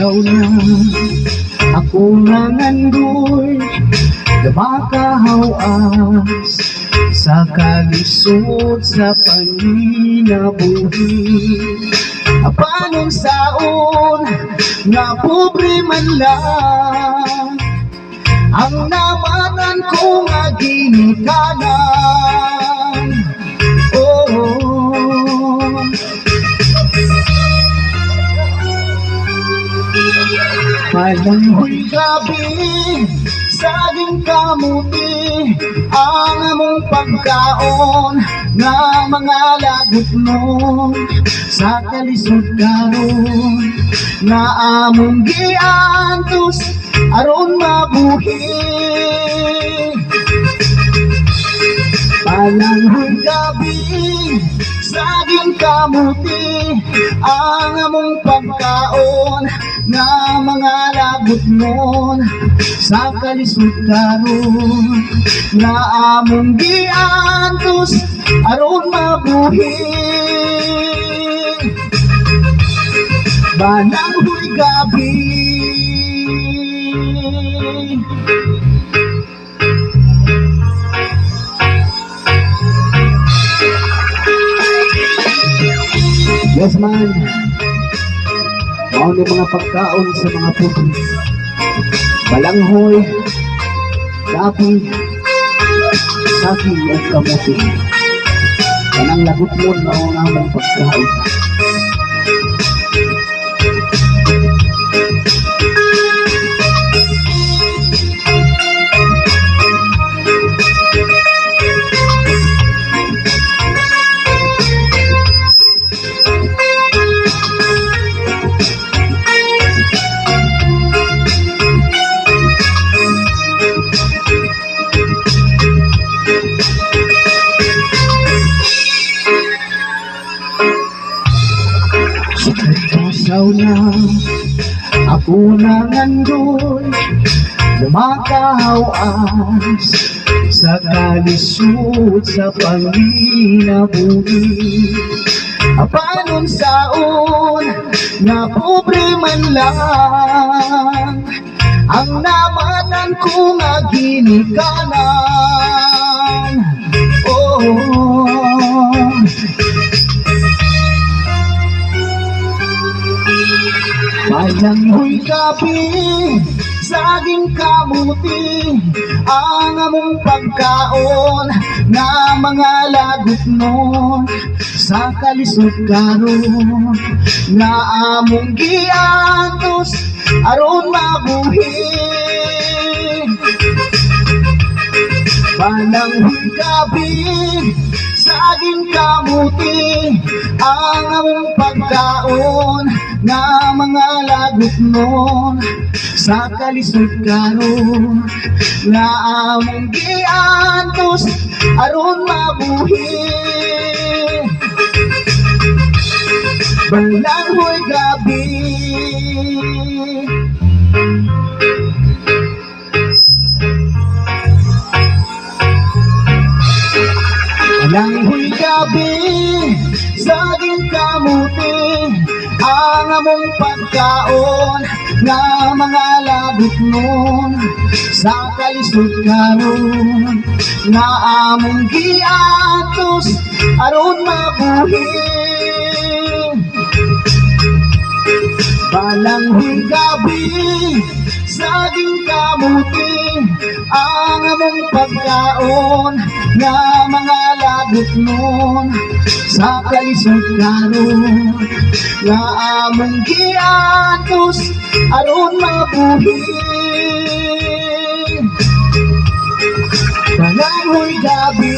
Saw na ako nangandoy na makahawas sa kalisod sa panginabuhi. Apanon saon nga pobre man lang ang namanan ko nga ginikanan. Malamhoy gabi, saging kamuti, ang among pagkaon nga mga lagot mo sa kalisod karon nga among giantos aron mabuhi. Malamhoy gabi, saging kamuti, ang among pagkaon nga mga lagot mo sa kalisod karon nga among giantos aron mabuhi. Malamhoy gabi. Yes man, mao ni mga pagkaon sa mga puti. Balanghoy, gabi, saging at kamuti. Kanang lagot mo mao nga among pagkaon. Saw na ako nangandoy na makahawas sa kalisod sa panginabuhi. Apanon saon nga pobre man lang ang namanan ko nga ginikanan. Malamhoy gabi, saging kamuti, ang among pagkaon nga mga lagot mo sa kalisod karon nga among giantos aron mabuhi. Malamhoy gabi, saging kamuti, ang among pagkaon nga mga lagot mo sa kalisod karon nga among giantos aron mabuhi. Malamhoy gabi. Malamhoy gabi, saging kamuti, ang among pagkaon nga mga lagot mo sa kalisod karon nga among giantos aron mabuhi. Malamhoy gabi, saging kamuti, ang among pagkaon nga mga lagot mo sa kalisod karon nga among giantos aron mabuhi. Malamhoy gabi.